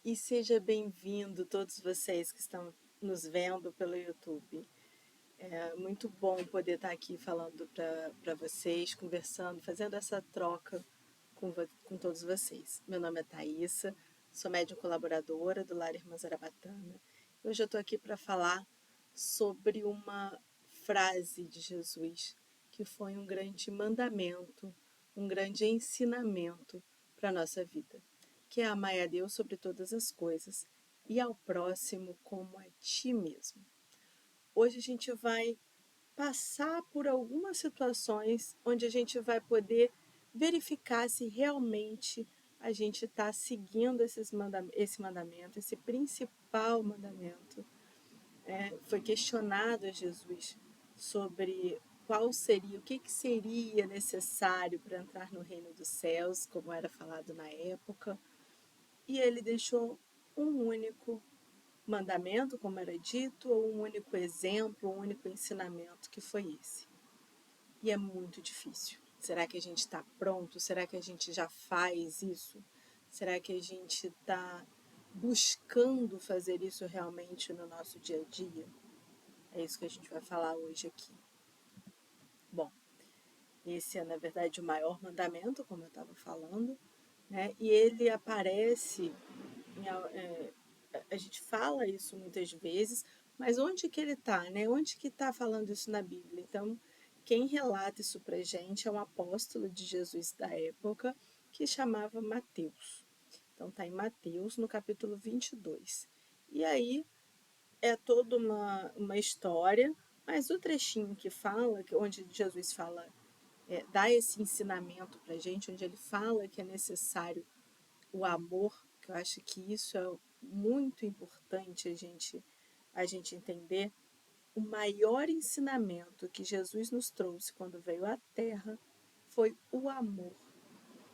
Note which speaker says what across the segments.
Speaker 1: E seja bem-vindo todos vocês que estão nos vendo pelo YouTube. É muito bom poder estar aqui falando para vocês, conversando, fazendo essa troca com todos vocês. Meu nome é Thaisa, sou médium colaboradora do Lar Irmã Zarabatana. Hoje eu estou aqui para falar sobre uma frase de Jesus que foi um grande mandamento, um grande ensinamento para a nossa vida, que é amar a Deus sobre todas as coisas e ao próximo como a ti mesmo. Hoje a gente vai passar por algumas situações onde a gente vai poder verificar se realmente a gente está seguindo esse mandamento, esse principal mandamento. Foi questionado a Jesus sobre qual seria, o que seria necessário para entrar no reino dos céus, como era falado na época, e ele deixou um único mandamento, como era dito, ou um único exemplo, um único ensinamento, que foi esse. E é muito difícil. Será que a gente está pronto? Será que a gente já faz isso? Será que a gente está buscando fazer isso realmente no nosso dia a dia? É isso que a gente vai falar hoje aqui. Bom, esse é, na verdade, o maior mandamento, como eu estava falando, né? E ele aparece, a gente fala isso muitas vezes, mas onde que ele está, né? Onde que está falando isso na Bíblia? Então, quem relata isso para a gente é um apóstolo de Jesus da época, que chamava Mateus. Então, está em Mateus, no capítulo 22. E aí, é toda uma história, mas o trechinho que fala, onde Jesus fala, dá esse ensinamento para a gente, onde ele fala que é necessário o amor, que eu acho que isso é muito importante a gente entender. O maior ensinamento que Jesus nos trouxe quando veio à Terra foi o amor.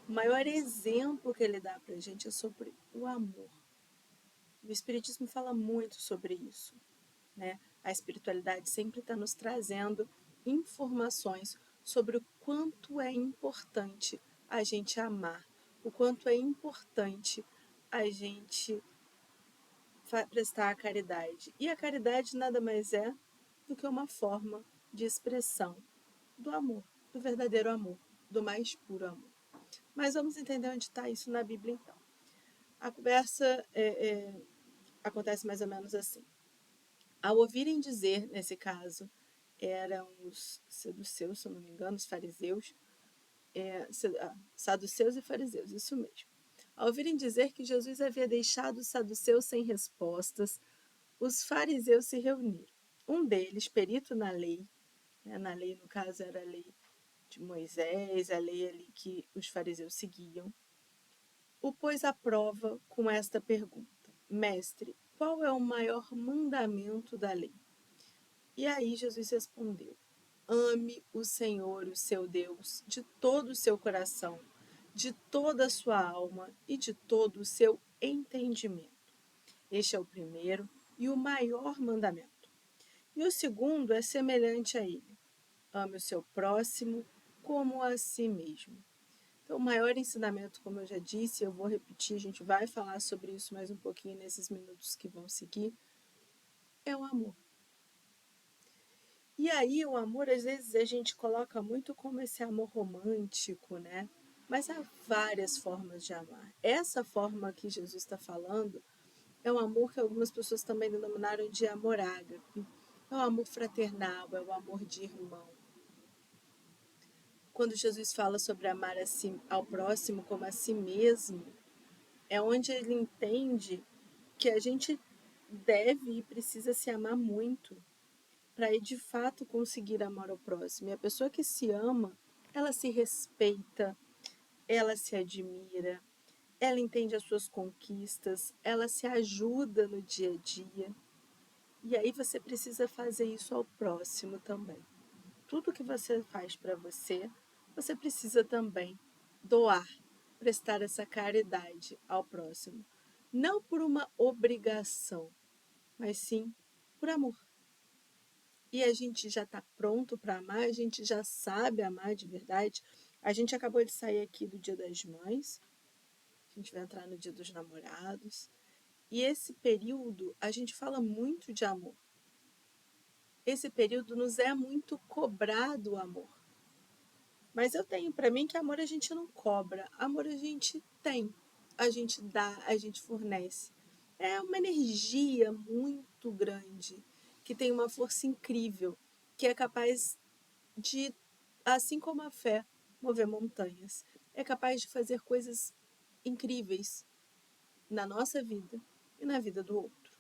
Speaker 1: O maior exemplo que ele dá para a gente é sobre o amor. O Espiritismo fala muito sobre isso, né? A espiritualidade sempre está nos trazendo informações sobre o quanto é importante a gente amar, o quanto é importante a gente prestar a caridade. E a caridade nada mais é do que uma forma de expressão do amor, do verdadeiro amor, do mais puro amor. Mas vamos entender onde está isso na Bíblia, então. A conversa acontece mais ou menos assim. Ao ouvirem dizer, nesse caso, eram os saduceus, se eu não me engano, os fariseus, saduceus e fariseus, isso mesmo. Ao ouvirem dizer que Jesus havia deixado os saduceus sem respostas, os fariseus se reuniram. Um deles, perito na lei, na lei, no caso, era a lei de Moisés, a lei ali que os fariseus seguiam, o pôs à prova com esta pergunta: Mestre, qual é o maior mandamento da lei? E aí Jesus respondeu: Ame o Senhor, o seu Deus, de todo o seu coração, de toda a sua alma e de todo o seu entendimento. Este é o primeiro e o maior mandamento. E o segundo é semelhante a ele: ame o seu próximo como a si mesmo. Então, o maior ensinamento, como eu já disse, eu vou repetir, a gente vai falar sobre isso mais um pouquinho nesses minutos que vão seguir, é o amor. E aí, o amor, às vezes, a gente coloca muito como esse amor romântico, né? Mas há várias formas de amar. Essa forma que Jesus está falando é um amor que algumas pessoas também denominaram de amor ágape. É o amor fraternal, é o amor de irmão. Quando Jesus fala sobre amar ao próximo como a si mesmo, é onde ele entende que a gente deve e precisa se amar muito para de fato conseguir amar ao próximo. E a pessoa que se ama, ela se respeita, ela se admira, ela entende as suas conquistas, ela se ajuda no dia a dia. E aí você precisa fazer isso ao próximo também. Tudo que você faz para você, você precisa também doar, prestar essa caridade ao próximo. Não por uma obrigação, mas sim por amor. E a gente já está pronto para amar, a gente já sabe amar de verdade. A gente acabou de sair aqui do Dia das Mães. a gente vai entrar no Dia dos Namorados. E esse período, a gente fala muito de amor. Esse período nos é muito cobrado o amor. Mas eu tenho para mim que amor a gente não cobra, amor a gente tem, a gente dá, a gente fornece. É uma energia muito grande, que tem uma força incrível, que é capaz de, assim como a fé, mover montanhas. É capaz de fazer coisas incríveis na nossa vida e na vida do outro.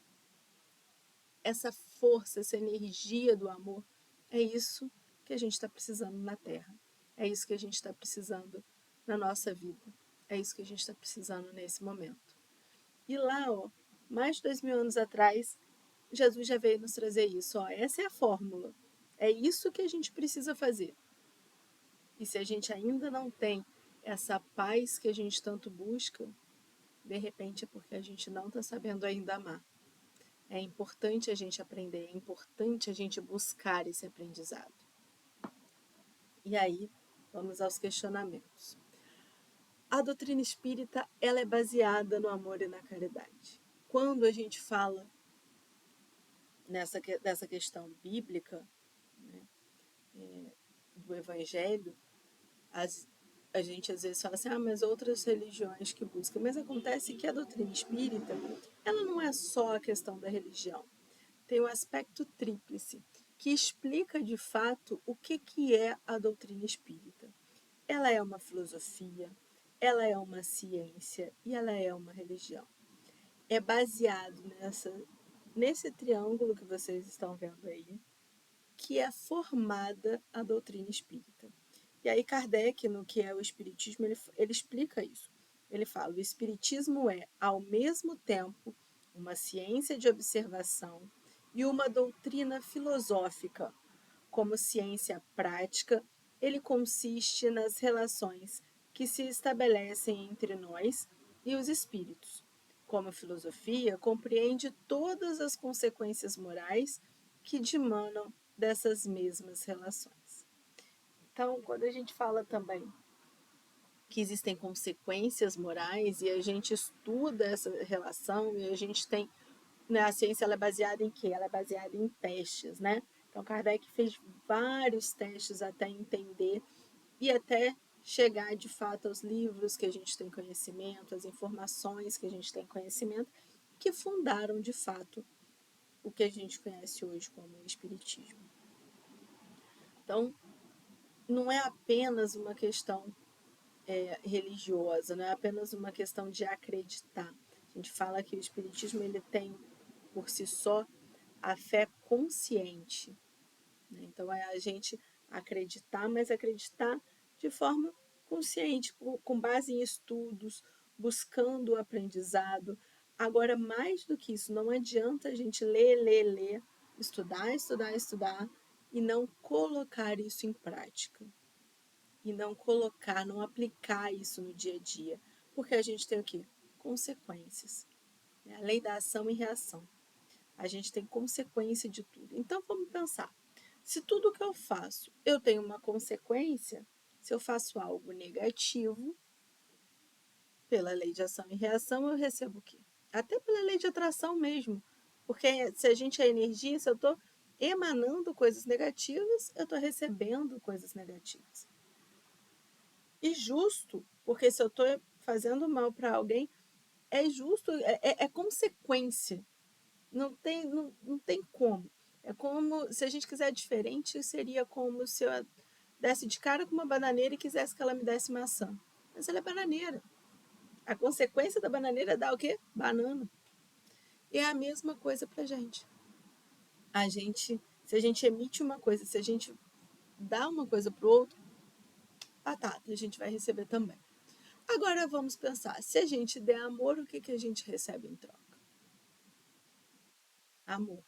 Speaker 1: Essa força, essa energia do amor, é isso que a gente está precisando na Terra. É isso que a gente está precisando na nossa vida. É isso que a gente está precisando nesse momento. E lá, ó, mais de 2000 anos atrás, Jesus já veio nos trazer isso. Ó, essa é a fórmula. É isso que a gente precisa fazer. E se a gente ainda não tem essa paz que a gente tanto busca, de repente é porque a gente não está sabendo ainda amar. É importante a gente aprender, é importante a gente buscar esse aprendizado. E aí, vamos aos questionamentos. A doutrina espírita, ela é baseada no amor e na caridade. Quando a gente fala nessa questão bíblica, né, do evangelho, a gente às vezes fala assim, mas outras religiões que buscam. Mas acontece que a doutrina espírita, ela não é só a questão da religião. Tem um aspecto tríplice, que explica de fato o que é a doutrina espírita. Ela é uma filosofia, ela é uma ciência e ela é uma religião. É baseado nesse triângulo que vocês estão vendo aí, que é formada a doutrina espírita. E aí Kardec, no que é o espiritismo, ele explica isso. Ele fala, o espiritismo é, ao mesmo tempo, uma ciência de observação e uma doutrina filosófica. Como ciência prática, ele consiste nas relações que se estabelecem entre nós e os espíritos. Como filosofia, compreende todas as consequências morais que dimanam dessas mesmas relações. Então, quando a gente fala também que existem consequências morais e a gente estuda essa relação e a gente tem, né, a ciência ela é baseada em quê? Ela é baseada em testes, né? Então Kardec fez vários testes até entender e até chegar de fato aos livros que a gente tem conhecimento, as informações que a gente tem conhecimento, que fundaram de fato o que a gente conhece hoje como espiritismo. Então, não é apenas uma questão religiosa, não é apenas uma questão de acreditar. A gente fala que o espiritismo ele tem por si só a fé consciente, né? Então é a gente acreditar, mas acreditar de forma consciente, com base em estudos, buscando o aprendizado. Agora, mais do que isso, não adianta a gente ler, estudar, estudar, estudar e não colocar isso em prática. E não colocar, não aplicar isso no dia a dia. Porque a gente tem o quê? Consequências. É a lei da ação e reação. A gente tem consequência de tudo. Então vamos pensar. Se tudo que eu faço eu tenho uma consequência, se eu faço algo negativo, pela lei de ação e reação, eu recebo o quê? Até pela lei de atração mesmo. Porque se a gente é energia, se eu estou emanando coisas negativas, eu estou recebendo coisas negativas. E justo, porque se eu estou fazendo mal para alguém, é justo, é consequência. Não tem como. É como, se a gente quiser diferente, seria como se eu desse de cara com uma bananeira e quisesse que ela me desse maçã. Mas ela é bananeira. A consequência da bananeira é dar o quê? Banana. E é a mesma coisa pra gente. Se a gente emite uma coisa, se a gente dá uma coisa pro outro, batata, a gente vai receber também. Agora vamos pensar, se a gente der amor, o que a gente recebe em troca? Amor.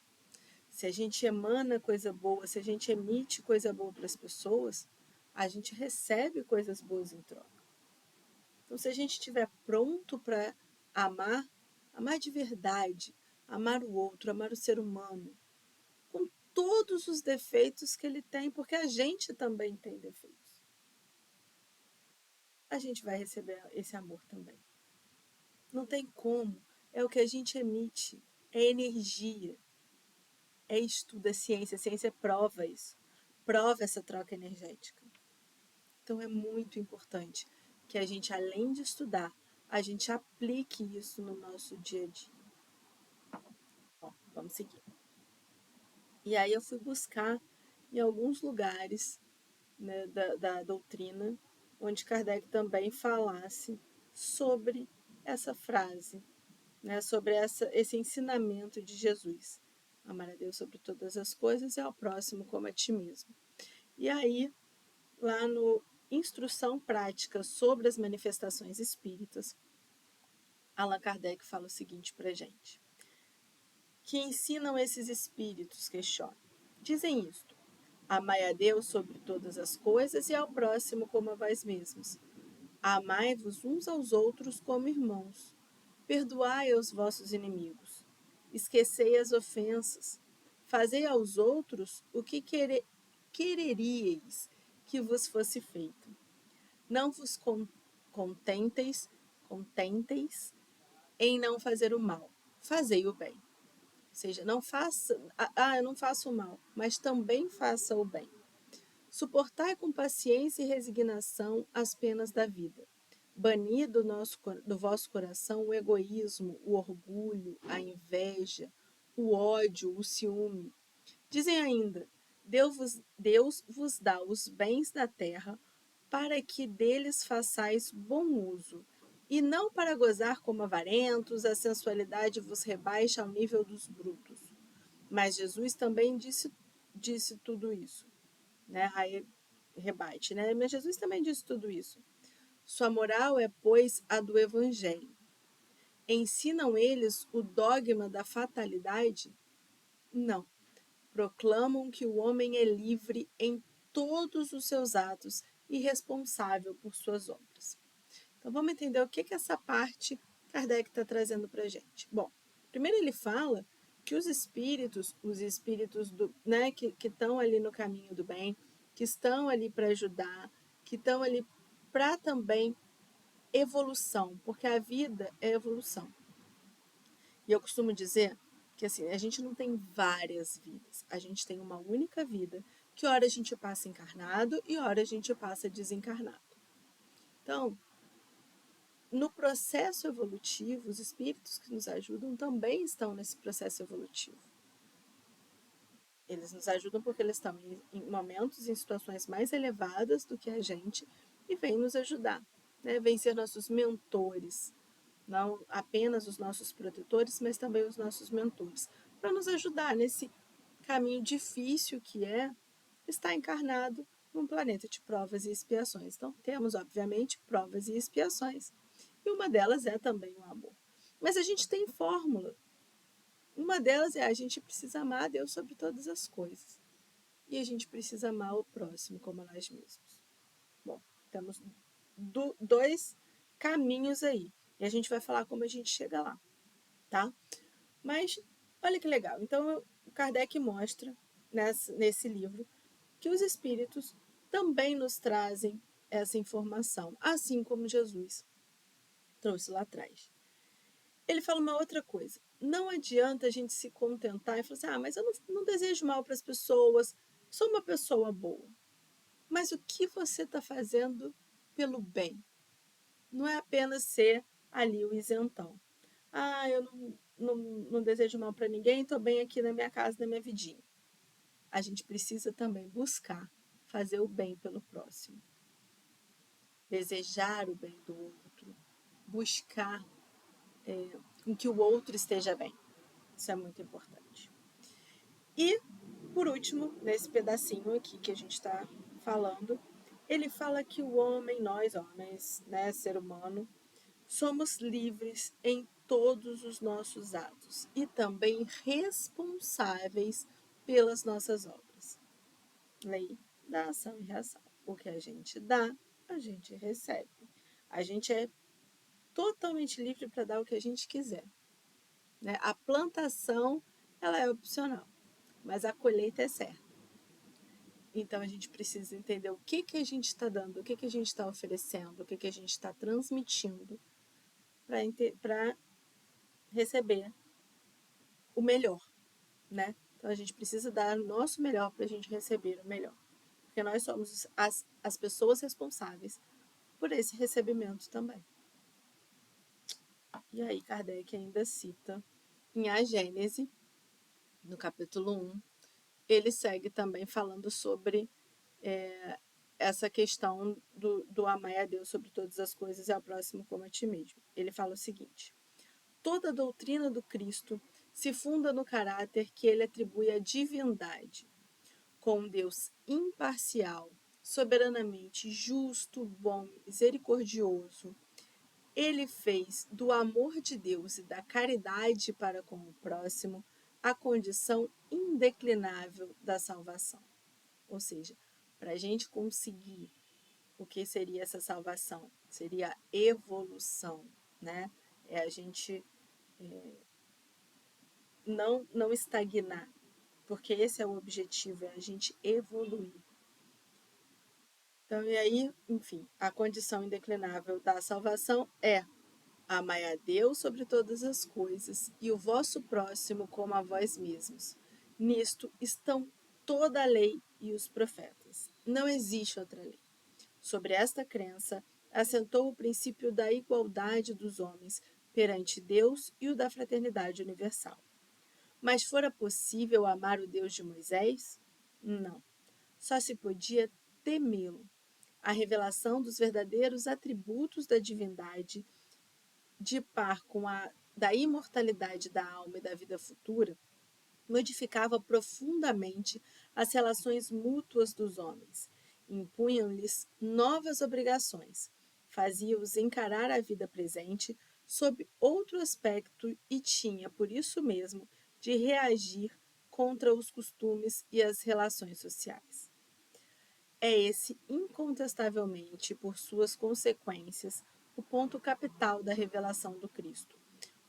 Speaker 1: Se a gente emana coisa boa, se a gente emite coisa boa para as pessoas, a gente recebe coisas boas em troca. Então, se a gente estiver pronto para amar, amar de verdade, amar o outro, amar o ser humano, com todos os defeitos que ele tem, porque a gente também tem defeitos, a gente vai receber esse amor também. Não tem como. É o que a gente emite. É energia. É estudo, é ciência. A ciência prova isso. Prova essa troca energética. Então é muito importante que a gente, além de estudar, a gente aplique isso no nosso dia a dia. Bom, vamos seguir. E aí eu fui buscar em alguns lugares, né, da doutrina, onde Kardec também falasse sobre essa frase, né, sobre esse ensinamento de Jesus. Amar a Deus sobre todas as coisas e ao próximo como a ti mesmo. E aí, lá no Instrução Prática sobre as Manifestações Espíritas, Allan Kardec fala o seguinte para gente. Que ensinam esses espíritos, questiona. Dizem isto: amai a Deus sobre todas as coisas e ao próximo como a vós mesmos. Amai-vos uns aos outros como irmãos. Perdoai aos vossos inimigos. Esquecei as ofensas. Fazei aos outros o que quereríeis que vos fosse feito. Não vos contenteis em não fazer o mal. Fazei o bem. Ou seja, não faça, eu não faço o mal, mas também faça o bem. Suportai com paciência e resignação as penas da vida. Bani do vosso coração o egoísmo, o orgulho, a inveja, o ódio, o ciúme. Dizem ainda: Deus vos dá os bens da terra para que deles façais bom uso, e não para gozar como avarentos, a sensualidade vos rebaixa ao nível dos brutos. Mas Jesus também disse tudo isso, né? Aí rebate, né? Mas Jesus também disse tudo isso. Sua moral é, pois, a do Evangelho. Ensinam eles o dogma da fatalidade? Não. Proclamam que o homem é livre em todos os seus atos e responsável por suas obras. Então vamos entender o que essa parte Kardec está trazendo para a gente. Bom, primeiro ele fala que os espíritos né, que estão ali no caminho do bem, que estão ali para ajudar, que estão ali para também evolução, porque a vida é evolução. E eu costumo dizer que assim, a gente não tem várias vidas, a gente tem uma única vida, que hora a gente passa encarnado e hora a gente passa desencarnado. Então, no processo evolutivo, os espíritos que nos ajudam também estão nesse processo evolutivo. Eles nos ajudam porque eles estão em momentos, em situações mais elevadas do que a gente e vêm nos ajudar, né? Vêm ser nossos mentores, não apenas os nossos protetores, mas também os nossos mentores, para nos ajudar nesse caminho difícil que é estar encarnado num planeta de provas e expiações. Então, temos, obviamente, provas e expiações. E uma delas é também o amor. Mas a gente tem fórmula. Uma delas é a gente precisa amar a Deus sobre todas as coisas. E a gente precisa amar o próximo como a nós mesmos. Bom, temos dois caminhos aí. E a gente vai falar como a gente chega lá, tá? Mas olha que legal. Então, o Kardec mostra nesse livro que os espíritos também nos trazem essa informação, assim como Jesus trouxe lá atrás. Ele fala uma outra coisa. Não adianta a gente se contentar e falar assim: mas eu não desejo mal para as pessoas, sou uma pessoa boa. Mas o que você está fazendo pelo bem? Não é apenas ser ali o isentão. Eu não desejo mal para ninguém, estou bem aqui na minha casa, na minha vidinha. A gente precisa também buscar fazer o bem pelo próximo. Desejar o bem do outro. Buscar com que o outro esteja bem. Isso é muito importante. E, por último, nesse pedacinho aqui que a gente está falando, ele fala que o homem, nós homens, né, ser humano, somos livres em todos os nossos atos e também responsáveis pelas nossas obras. Lei da ação e reação. O que a gente dá, a gente recebe. A gente é totalmente livre para dar o que a gente quiser. Né? A plantação ela é opcional, mas a colheita é certa. Então a gente precisa entender o que a gente está dando, o que a gente está oferecendo, o que a gente está transmitindo para receber o melhor, né? Então a gente precisa dar o nosso melhor para a gente receber o melhor, porque nós somos as pessoas responsáveis por esse recebimento também. E aí Kardec ainda cita em A Gênese, no capítulo 1, ele segue também falando sobre essa questão do amar a Deus sobre todas as coisas e ao próximo como a ti mesmo. Ele fala o seguinte: toda a doutrina do Cristo se funda no caráter que ele atribui à divindade, com um Deus imparcial, soberanamente justo, bom, misericordioso. Ele fez do amor de Deus e da caridade para com o próximo a condição indeclinável da salvação. Ou seja, para a gente conseguir o que seria essa salvação? Seria a evolução, né? É a gente não estagnar, porque esse é o objetivo, é a gente evoluir. Então, e aí, enfim, a condição indeclinável da salvação é amai a Deus sobre todas as coisas e o vosso próximo como a vós mesmos. Nisto estão toda a lei e os profetas. Não existe outra lei. Sobre esta crença, assentou o princípio da igualdade dos homens perante Deus e o da fraternidade universal. Mas fora possível amar o Deus de Moisés? Não. Só se podia temê-lo. A revelação dos verdadeiros atributos da divindade, de par com a da imortalidade da alma e da vida futura, modificava profundamente as relações mútuas dos homens, impunham-lhes novas obrigações, fazia-os encarar a vida presente sob outro aspecto e tinha, por isso mesmo, de reagir contra os costumes e as relações sociais. É esse, incontestavelmente, por suas consequências, o ponto capital da revelação do Cristo,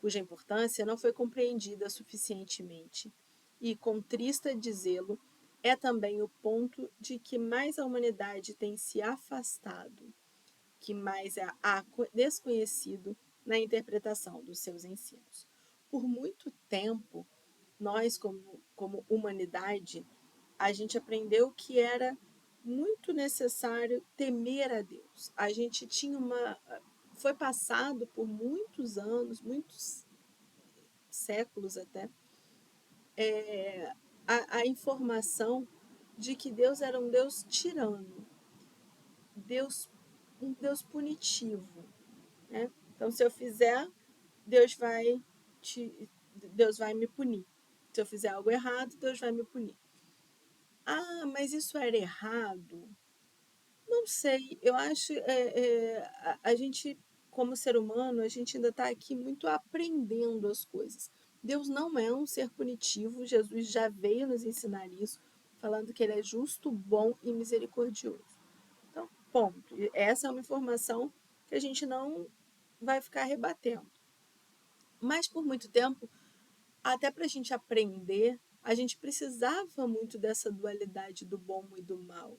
Speaker 1: cuja importância não foi compreendida suficientemente, e, contrista dizê-lo, é também o ponto de que mais a humanidade tem se afastado, que mais há desconhecido na interpretação dos seus ensinos. Por muito tempo, nós, como humanidade, a gente aprendeu que era muito necessário temer a Deus. A gente tinha foi passado por muitos anos, muitos séculos até, a informação de que Deus era um Deus tirano, Deus, um Deus punitivo, né? Então, se eu fizer, Deus vai Deus vai me punir. Se eu fizer algo errado, Deus vai me punir. Ah, mas isso era errado? Não sei. Eu acho a gente, como ser humano, a gente ainda está aqui muito aprendendo as coisas. Deus não é um ser punitivo. Jesus já veio nos ensinar isso, falando que ele é justo, bom e misericordioso. Então, ponto. E essa é uma informação que a gente não vai ficar rebatendo. Mas por muito tempo, até para a gente aprender, a gente precisava muito dessa dualidade do bom e do mal,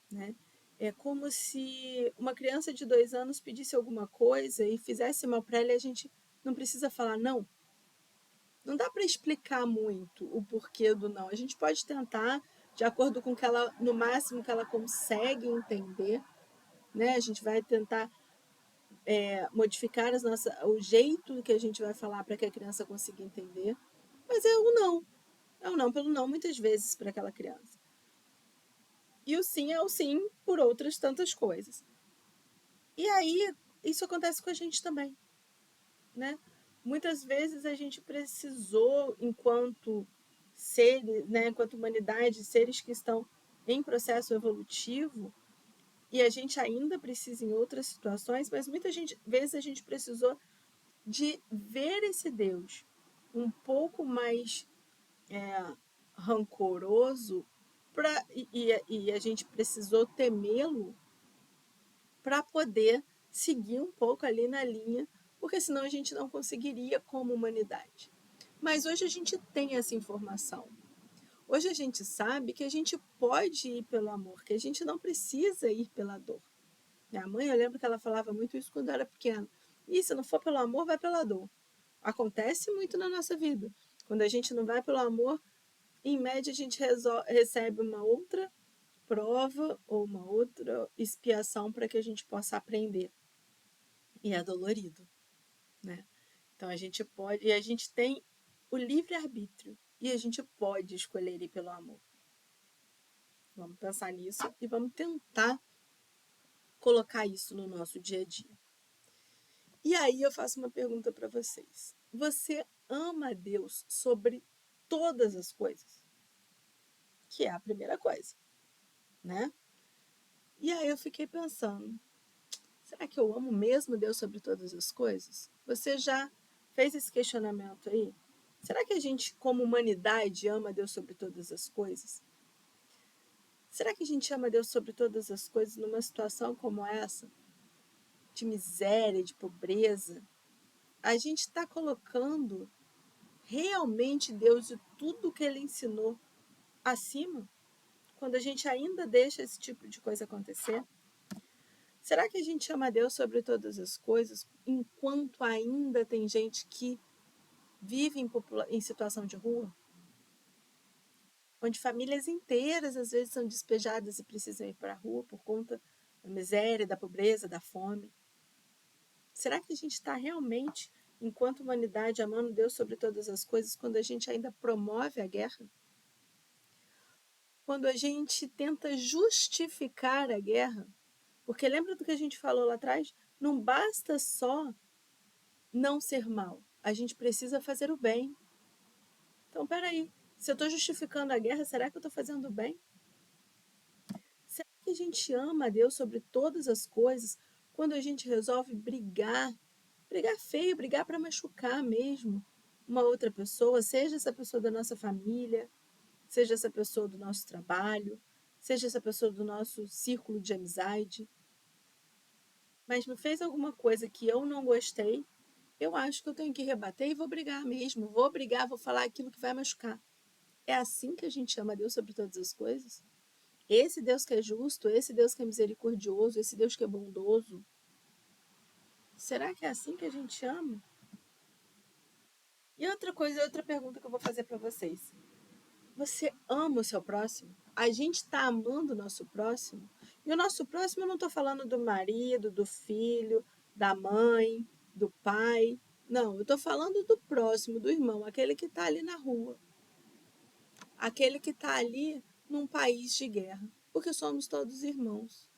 Speaker 1: né? É como se uma criança de 2 anos pedisse alguma coisa e fizesse mal para ela e a gente não precisa falar não. Não dá para explicar muito o porquê do não. A gente pode tentar, de acordo com que ela, no máximo que ela consegue entender, né? A gente vai tentar modificar o jeito que a gente vai falar para que a criança consiga entender. Mas é o não. É o não pelo não, muitas vezes, para aquela criança. E o sim é o sim por outras tantas coisas. E aí, isso acontece com a gente também, né? Muitas vezes a gente precisou, enquanto seres, né, enquanto humanidade, seres que estão em processo evolutivo, e a gente ainda precisa em outras situações, mas vezes a gente precisou de ver esse Deus um pouco mais rancoroso e a gente precisou temê-lo para poder seguir um pouco ali na linha, porque senão a gente não conseguiria como humanidade. Mas hoje a gente tem essa informação. Hoje a gente sabe que a gente pode ir pelo amor, que a gente não precisa ir pela dor. Minha mãe, eu lembro que ela falava muito isso quando eu era pequena. E se não for pelo amor, vai pela dor. Acontece muito na nossa vida. Quando a gente não vai pelo amor, em média a gente recebe uma outra prova ou uma outra expiação para que a gente possa aprender. E é dolorido, né? Então a gente tem o livre-arbítrio e a gente pode escolher ir pelo amor. Vamos pensar nisso e vamos tentar colocar isso no nosso dia a dia. E aí eu faço uma pergunta para vocês. Você ama a Deus sobre todas as coisas? Que é a primeira coisa, né? E aí eu fiquei pensando, será que eu amo mesmo Deus sobre todas as coisas? Você já fez esse questionamento aí? Será que a gente, como humanidade, ama Deus sobre todas as coisas? Será que a gente ama Deus sobre todas as coisas numa situação como essa, de miséria, de pobreza? A gente está colocando realmente Deus e tudo que Ele ensinou acima, quando a gente ainda deixa esse tipo de coisa acontecer? Será que a gente ama Deus sobre todas as coisas enquanto ainda tem gente que vive em situação de rua? Onde famílias inteiras às vezes são despejadas e precisam ir para a rua por conta da miséria, da pobreza, da fome. Será que a gente está realmente, enquanto humanidade, amando Deus sobre todas as coisas quando a gente ainda promove a guerra? Quando a gente tenta justificar a guerra? Porque lembra do que a gente falou lá atrás? Não basta só não ser mal, a gente precisa fazer o bem. Então, peraí, se eu estou justificando a guerra, será que eu estou fazendo o bem? Será que a gente ama a Deus sobre todas as coisas quando a gente resolve brigar? Brigar feio, brigar para machucar mesmo uma outra pessoa, seja essa pessoa da nossa família, seja essa pessoa do nosso trabalho, seja essa pessoa do nosso círculo de amizade. Mas me fez alguma coisa que eu não gostei, eu acho que eu tenho que rebater e vou brigar mesmo. Vou brigar, vou falar aquilo que vai machucar. É assim que a gente ama a Deus sobre todas as coisas? Esse Deus que é justo, esse Deus que é misericordioso, esse Deus que é bondoso. Será que é assim que a gente ama? E outra coisa, outra pergunta que eu vou fazer para vocês. Você ama o seu próximo? A gente está amando o nosso próximo? E o nosso próximo eu não estou falando do marido, do filho, da mãe, do pai. Não, eu estou falando do próximo, do irmão, aquele que está ali na rua. Aquele que está ali num país de guerra. Porque somos todos irmãos.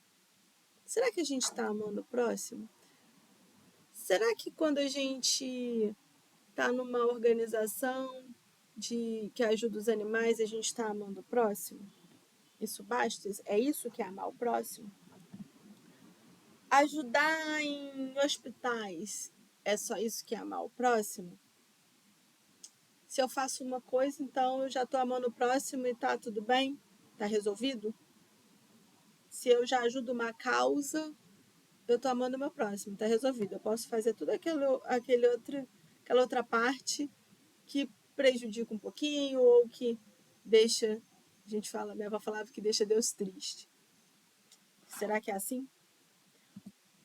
Speaker 1: Será que a gente está amando o próximo? Será que quando a gente está numa organização que ajuda os animais, a gente está amando o próximo? Isso basta? É isso que é amar o próximo? Ajudar em hospitais, é só isso que é amar o próximo? Se eu faço uma coisa, então eu já estou amando o próximo e está tudo bem? Está resolvido? Se eu já ajudo uma causa, eu estou amando o meu próximo, está resolvido. Eu posso fazer tudo aquela outra parte que prejudica um pouquinho ou que deixa, a gente fala, minha avó falava que deixa Deus triste. Será que é assim?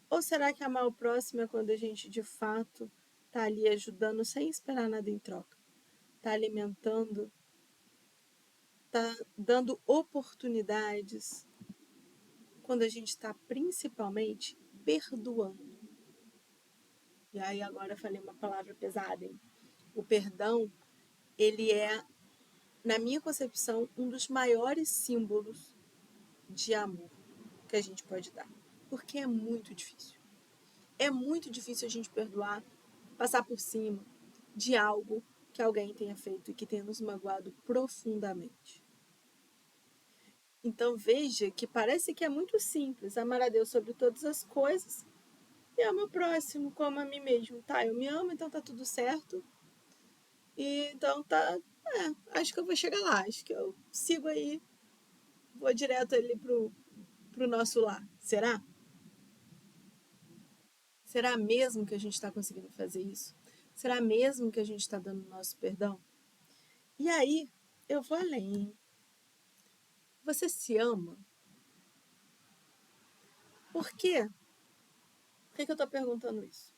Speaker 1: Ou será que amar o próximo é quando a gente de fato está ali ajudando sem esperar nada em troca? Está alimentando, está dando oportunidades, quando a gente está principalmente perdoando. E aí agora eu falei uma palavra pesada, hein? O perdão, ele é, na minha concepção, um dos maiores símbolos de amor que a gente pode dar. Porque é muito difícil. É muito difícil a gente perdoar, passar por cima de algo que alguém tenha feito e que tenha nos magoado profundamente. Então veja que parece que é muito simples amar a Deus sobre todas as coisas e amar o próximo como a mim mesmo. Tá, eu me amo, então tá tudo certo. E então tá, acho que eu vou chegar lá, acho que eu sigo aí, vou direto ali pro nosso lar. Será? Será mesmo que a gente está conseguindo fazer isso? Será mesmo que a gente está dando o nosso perdão? E aí, eu vou além. Você se ama? Por quê? Por que eu estou perguntando isso?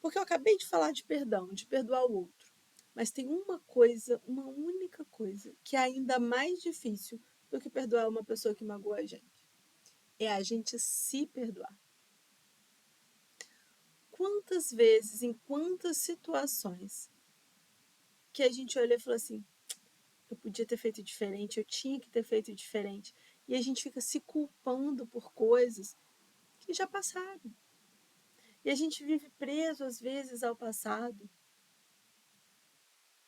Speaker 1: Porque eu acabei de falar de perdão, de perdoar o outro. Mas tem uma coisa, uma única coisa, que é ainda mais difícil do que perdoar uma pessoa que magoou a gente. É a gente se perdoar. Quantas vezes, em quantas situações, que a gente olha e fala assim, eu podia ter feito diferente, eu tinha que ter feito diferente. E a gente fica se culpando por coisas que já passaram. E a gente vive preso, às vezes, ao passado.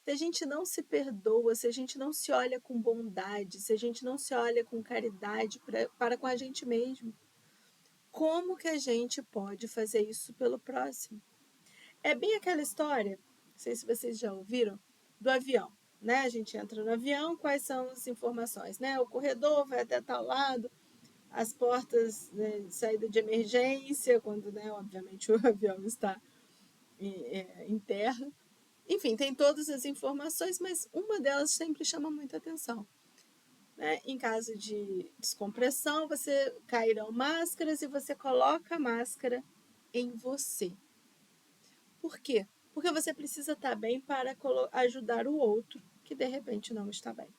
Speaker 1: Se a gente não se perdoa, se a gente não se olha com bondade, se a gente não se olha com caridade para com a gente mesmo, como que a gente pode fazer isso pelo próximo? É bem aquela história, não sei se vocês já ouviram, do avião. Né? A gente entra no avião, quais são as informações? Né? O corredor vai até tal lado, as portas, né, de saída de emergência, quando, né, obviamente, o avião está em terra. Enfim, tem todas as informações, mas uma delas sempre chama muita atenção. Né? Em caso de descompressão, você cairão máscaras e você coloca a máscara em você. Por quê? Porque você precisa estar bem para ajudar o outro que de repente não está bem.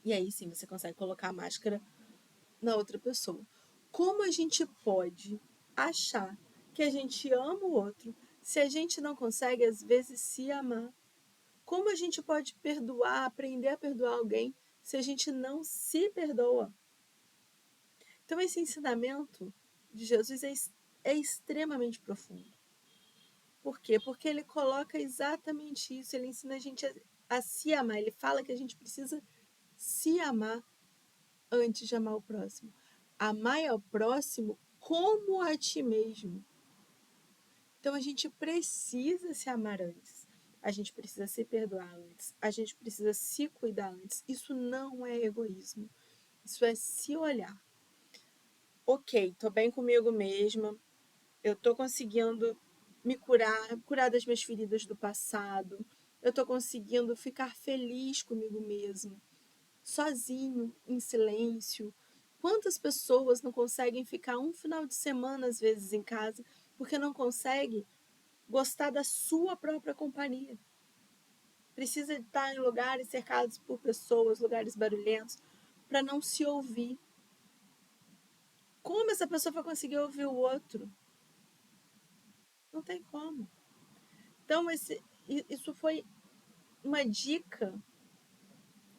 Speaker 1: E aí sim você consegue colocar a máscara na outra pessoa. Como a gente pode achar que a gente ama o outro se a gente não consegue, às vezes, se amar? Como a gente pode perdoar, aprender a perdoar alguém se a gente não se perdoa? Então, esse ensinamento de Jesus é extremamente profundo. Por quê? Porque ele coloca exatamente isso, ele ensina a gente a se amar. Ele fala que a gente precisa se amar antes de amar o próximo. Amar ao próximo como a ti mesmo. Então a gente precisa se amar antes. A gente precisa se perdoar antes. A gente precisa se cuidar antes. Isso não é egoísmo. Isso é se olhar. Ok, tô bem comigo mesma. Eu tô conseguindo me curar das minhas feridas do passado. Eu tô conseguindo ficar feliz comigo mesmo, sozinho, em silêncio. Quantas pessoas não conseguem ficar um final de semana, às vezes, em casa, porque não conseguem gostar da sua própria companhia? Precisa estar em lugares cercados por pessoas, lugares barulhentos, para não se ouvir. Como essa pessoa vai conseguir ouvir o outro? Não tem como. Então, isso foi uma dica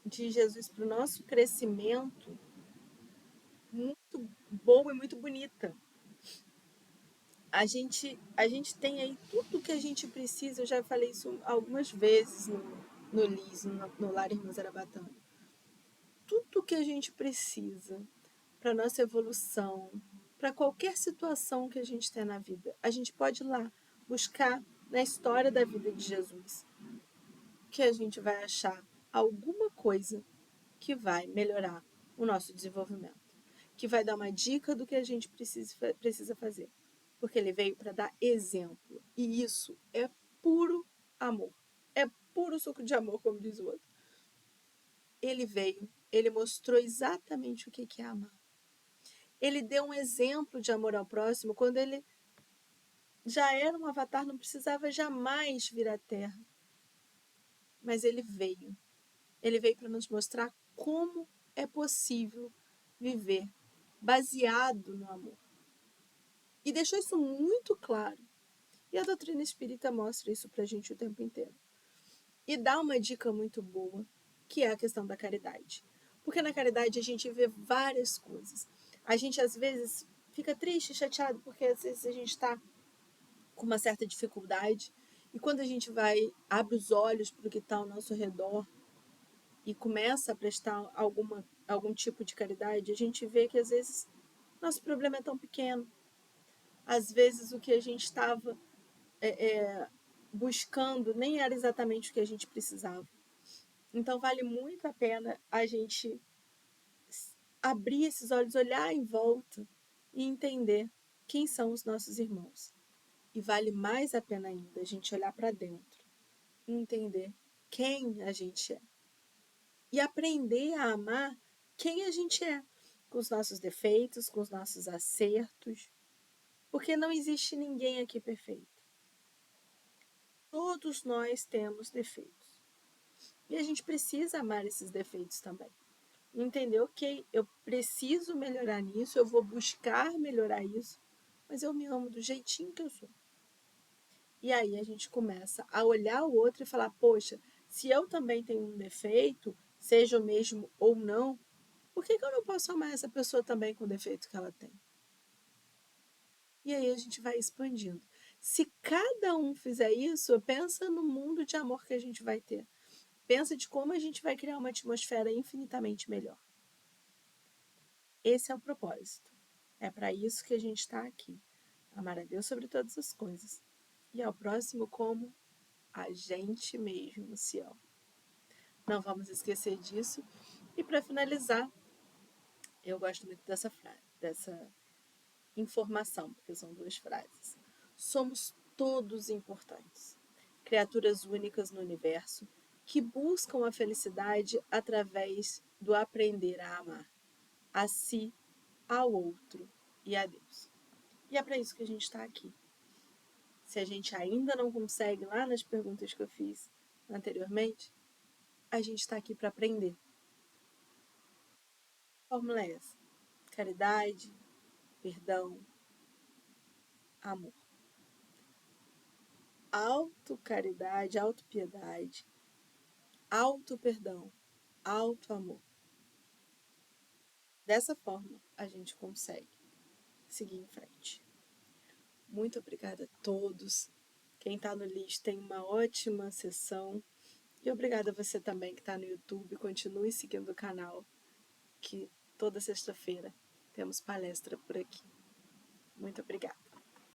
Speaker 1: de Jesus para o nosso crescimento muito boa e muito bonita. A gente tem aí tudo o que a gente precisa. Eu já falei isso algumas vezes no LIS, no Lar Irmã Zarabatana. Tudo o que a gente precisa para nossa evolução, para qualquer situação que a gente tem na vida, a gente pode ir lá buscar na história da vida de Jesus, que a gente vai achar alguma coisa que vai melhorar o nosso desenvolvimento, que vai dar uma dica do que a gente precisa fazer. Porque ele veio para dar exemplo. E isso é puro amor. É puro suco de amor, como diz o outro. Ele veio, ele mostrou exatamente o que é amar. Ele deu um exemplo de amor ao próximo quando ele já era um avatar, não precisava jamais vir à Terra. Mas ele veio. Ele veio para nos mostrar como é possível viver baseado no amor. E deixou isso muito claro. E a doutrina espírita mostra isso para a gente o tempo inteiro. E dá uma dica muito boa, que é a questão da caridade. Porque na caridade a gente vê várias coisas. A gente às vezes fica triste, chateado, porque às vezes a gente está com uma certa dificuldade. E quando a gente abre os olhos para o que está ao nosso redor e começa a prestar algum tipo de caridade, a gente vê que às vezes nosso problema é tão pequeno. Às vezes o que a gente estava buscando nem era exatamente o que a gente precisava. Então vale muito a pena a gente abrir esses olhos, olhar em volta e entender quem são os nossos irmãos. E vale mais a pena ainda a gente olhar para dentro e entender quem a gente é. E aprender a amar quem a gente é, com os nossos defeitos, com os nossos acertos, porque não existe ninguém aqui perfeito. Todos nós temos defeitos. E a gente precisa amar esses defeitos também. Entender, ok, eu preciso melhorar nisso, eu vou buscar melhorar isso, mas eu me amo do jeitinho que eu sou. E aí a gente começa a olhar o outro e falar, poxa, se eu também tenho um defeito, seja o mesmo ou não, por que eu não posso amar essa pessoa também com o defeito que ela tem? E aí a gente vai expandindo. Se cada um fizer isso, pensa no mundo de amor que a gente vai ter. Pensa de como a gente vai criar uma atmosfera infinitamente melhor. Esse é o propósito. É para isso que a gente está aqui. Amar a Deus sobre todas as coisas. E ao próximo como a gente mesmo se ama. Não vamos esquecer disso. E para finalizar, eu gosto muito dessa frase, dessa informação, porque são duas frases. Somos todos importantes, criaturas únicas no universo que buscam a felicidade através do aprender a amar a si, ao outro e a Deus. E é para isso que a gente está aqui. Se a gente ainda não consegue, lá nas perguntas que eu fiz anteriormente, a gente está aqui para aprender. A fórmula é essa: caridade, perdão, amor. Autocaridade, autopiedade, auto-perdão, auto-amor. Dessa forma, a gente consegue seguir em frente. Muito obrigada a todos. Quem está no list tem uma ótima sessão. E obrigada a você também que está no YouTube. Continue seguindo o canal, que toda sexta-feira temos palestra por aqui. Muito obrigada.